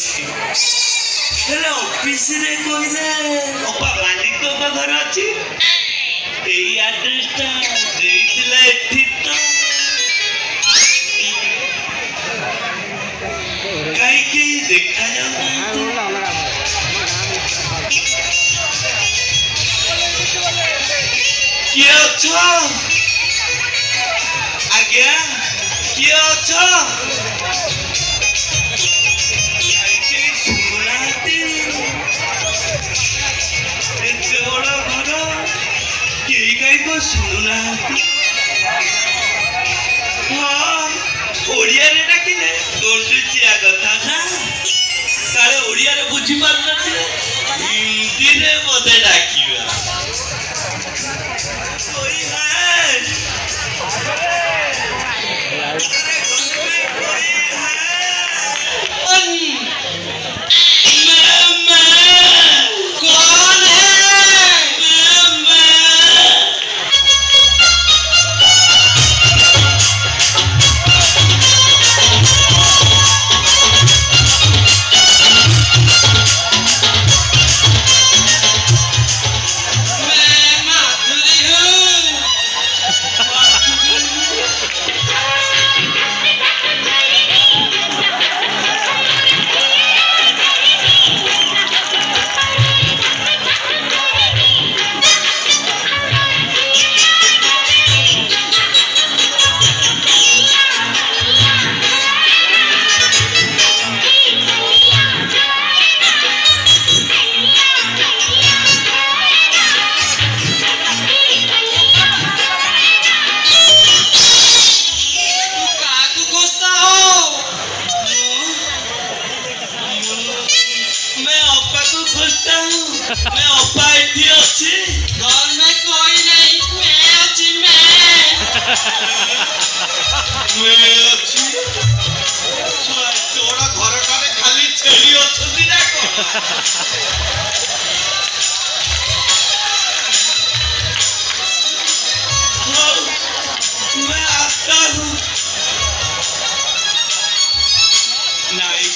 ଅଛି ହେଲେ ଅଫିସରେ କହିଲେ ଅପା ମାଲିକଙ୍କ ଘର ଅଛି ଏଇ ଆଡ୍ରେସଟା ଦେଇଥିଲା ଏଠି ତ କାହିଁକି ଦେଖାଯାଉନାହାନ୍ତି କିଏ ଅଛ ଆଜ୍ଞା କିଏ ଅଛ ଶୁଣୁନାହାନ୍ତି ଏତେ ବଡ଼ ଘର କେହି କାହିଁକି ଶୁଣୁନାହାନ୍ତି ହଁ ଓଡ଼ିଆରେ ଡାକିଲେ ଗଣ୍ଡୁଚିଆ କଥା ନା କାଳେ ଓଡ଼ିଆରେ ବୁଝିପାରୁନଥିଲେ ହିନ୍ଦୀରେ ବୋଧେ ଡାକିବା मैं अप्पा इतनी अच्छी घर में कोई नहीं मैं अच्छी मैं अच्छी थोड़ा घर का खाली छेड़ी अच्छी ना मैं आता हूँ नहीं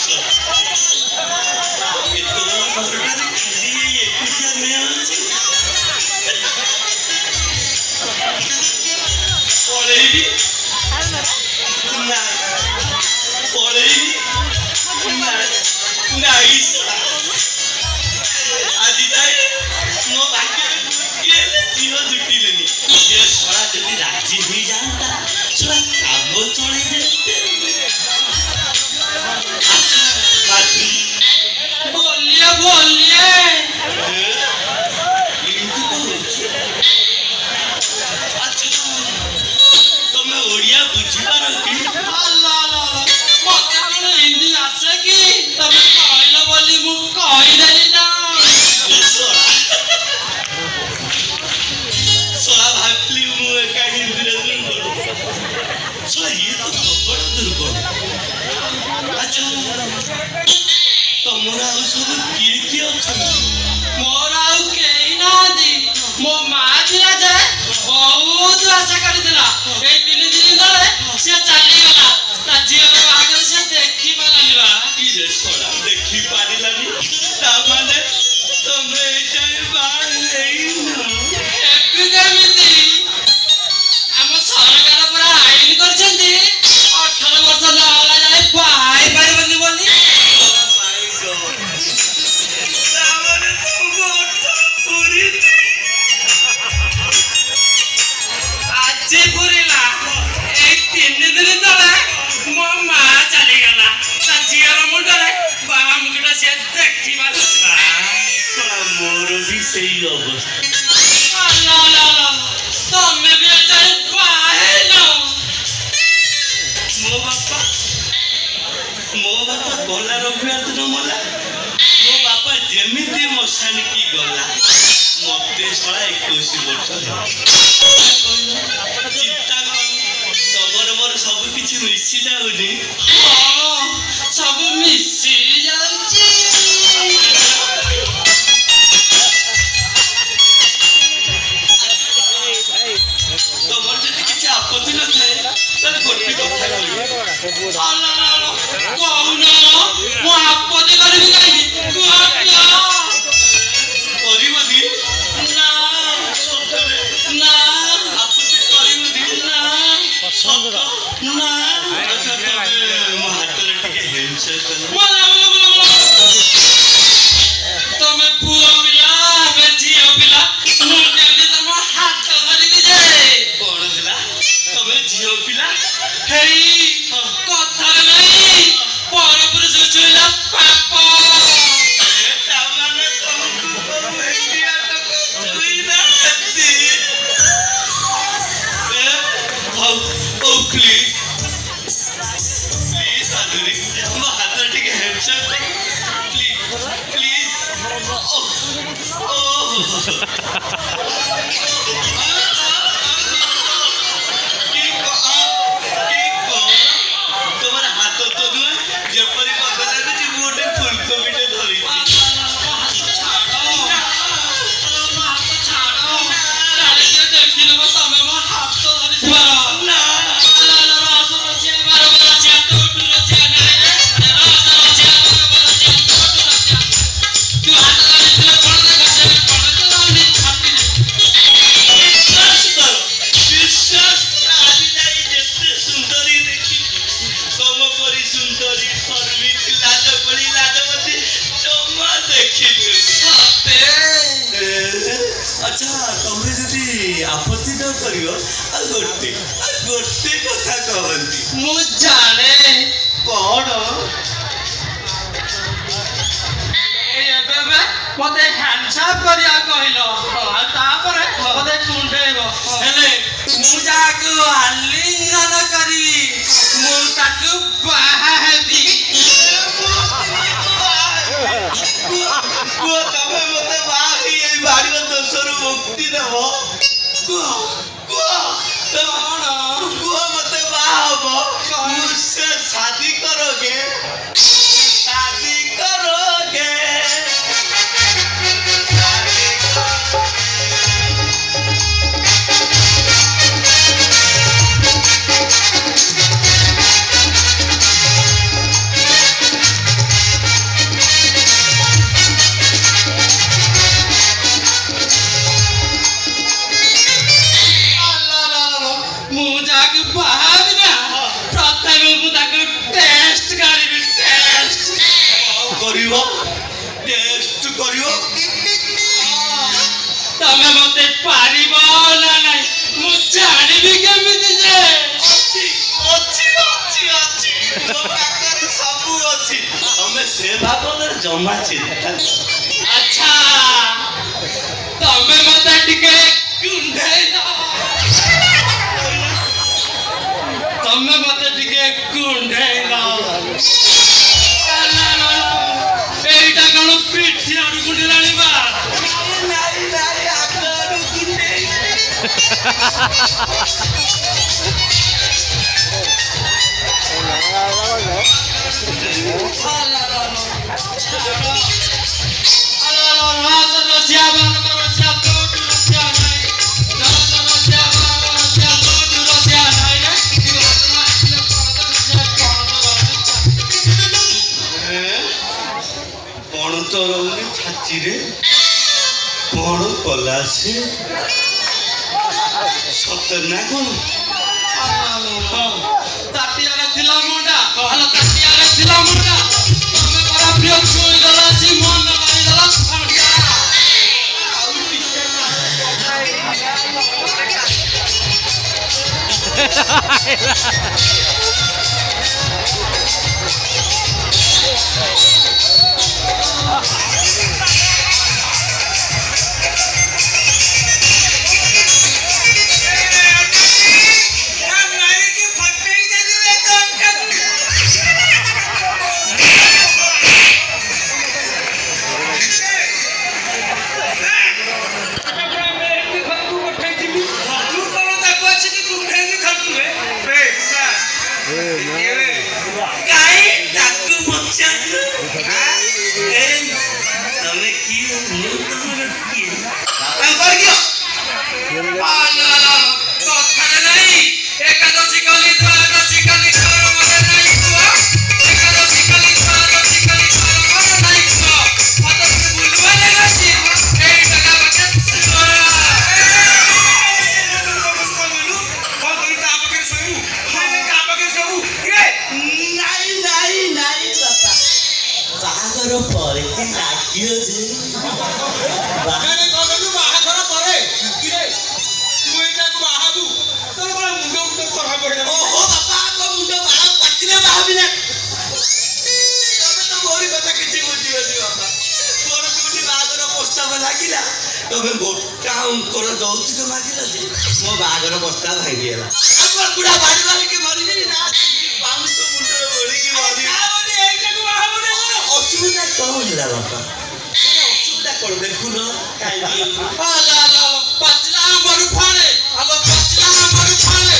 कौन ନା ଆଚ୍ଛା ତମେ ମୋ ହାତରେ ଟିକେ ହ୍ୟାଣ୍ଡସେକ୍ କର ତମେ ପୁଅ ପିଲା ଆମେ ଝିଅ ପିଲା ମୁଁ କେମିତି ତମ ହାତ ଧରିବି ଯେ କଣ ହେଲା ତମେ ଝିଅ ପିଲା ହେଇ କଥାରେ ନାହିଁ ପରପୁରୁଷ ଛୁଇଁଲା ପାପ ତାମାନେ ତମକୁ କୋଉ ଇଣ୍ଡିଆ ଲୋକ ଛୁଇଁ ନାହାନ୍ତି ହଉ ଓ ପ୍ଲିଜ୍ ପ୍ଲିଜ୍ ସାଧୁରୀ ମୋ ହାତରେ ଟିକେ ହ୍ୟାଣ୍ଡସେକ୍ କର ପ୍ଲିଜ୍ তোমার হাত তো নয় যেপরি কথা লাগুଛି ମୁଁ ଗୋଟେ ফুলকোবিଟେ ଧରିଛି ଦେଖିନବ ତମେ ମୋ ହାତ ଧରିଥିବାର ନା अच्छा तमे जदि आपत्ति न करियो गोटे कथा कहंती मु जाने कोन एबे मते हैंडशेक करिया कहिलो आ तापरे मते कुंडेबो हेले मु जाकु आलिंगन करी मु ताकु बाहा हेबी को तमे मते बाही ए बाड़ीर दोषरु मुक्ति देबो को मते बाहा हबो मुझसे शादी करोगे टेस्ट करियो तमे मते पारिबो ना नाही मु जानिबी केमिति जे अछि मो पाखरे सब अछि तमे से बाबदर जमा चिंता अच्छा तमे मते टिके कुंढाई दो तमे मते टिके कुंढाई दो एटा कौन पिठी आड़ू कुंडी राणीबा नहीं आगरू कुंडे छाती रे कौन कला से सतना कौन ताटियारे थिला मुंडा हला ताटियारे थिला मुंडा तमे बड़ा प्रिय छुई गला सी मन मारी गला फंडा ତମେ ମୋଟା ଅଙ୍କର ଯୌତୁକ ମାଗିଲ ଯେ ମୋ ବାହାଘର ବସ୍ତା ଭାଙ୍ଗିଗଲା। ଆପଣ ବୁଢା ବାଡ଼ି ମାରିକି ମରିବି ନା ପାଉଁଶ ମୁଣ୍ଡରେ ବୋଳିକି ମରିବି। ଅସୁବିଧା କଣ ହେଲା ବାପା? ଅସୁବିଧା କଣ ଦେଖୁନ କାହିଁକି? ପାଚିଲା ଆମ୍ବରୁ ଫାଳେ ଆଲୋ ପାଚିଲା ଆମ୍ବରୁ ଫାଳେ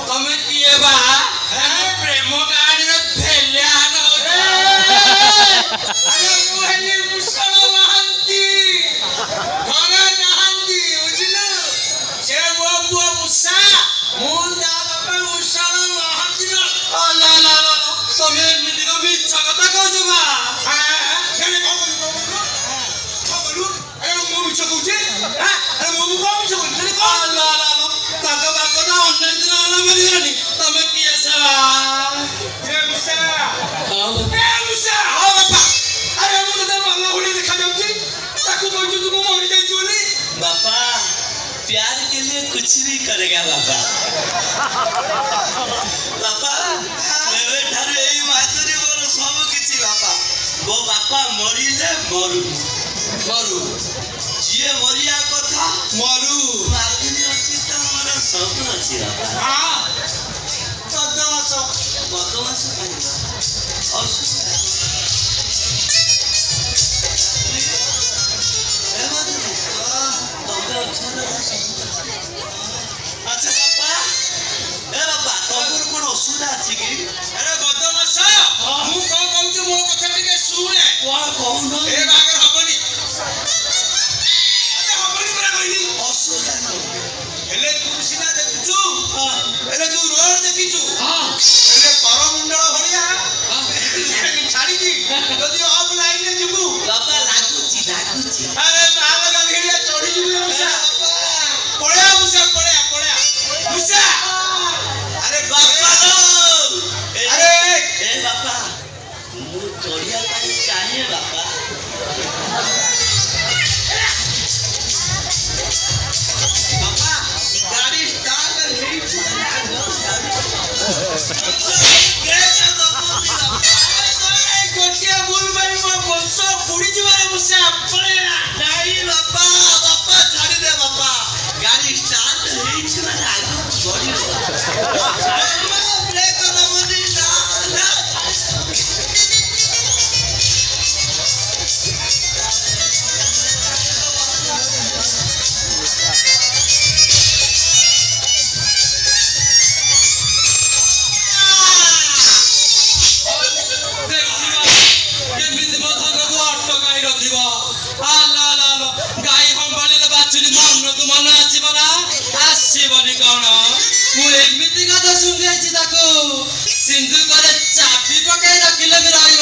ତମେ କିଏ ବା ପ୍ରେମ କାହାଣୀର ଭେଲିଆନ ତମେ ଏମିତିକ ମିଛ କଥା କହୁଛ ବା? ତାଙ୍କ ବାପ ତ ଅନେକ ଦିନ ହେଲା ମରିଗଲାଣି। ତମେ କିଏ बापा प्यार के लिए कुछ भी करेगा बापा। बापा मेरे ठारे एई मातरी बोल सब किछि बापा। वो बापा मरिले मरु मरु जिए मरिया कथा मरु मातरी अछि त मोर सब अछि बापा। हां बदमाश कहिला अच्छा बापा ए बापा तोर कोन असुविधा अछि कि? अरे बदमाश मु को कहू मो कथा टिके सुने कोन कहू ए बागर हबनी अरे हबनी परा कहली असुविधा न हेले तू सिना देखछु हेले तू रोड देखिछु हां हेले करमुंडल भरिया छाड़ी दी जदी ऑफ लाइन रे जिबू बापा लागुची अरे माल गलगड़िया चढ़ी जिबू मुसा पळया मुसा पळया मुसा अरे बापा अरे ए बापा मु चढ़िया पाई चाहे बापा बापा गाड़ी स्टार्ट हेई गोटिया बुल मारी मो बंश पुड़ी जिबारे मुसा पळया नाही बापा बापा छाड़ी दे बापा गाड़ी स्टार्ट हेई छ ना आगु छोड़ी ब्रेक दबोदी ना सिंधु चाबी पकई रखिले भी रही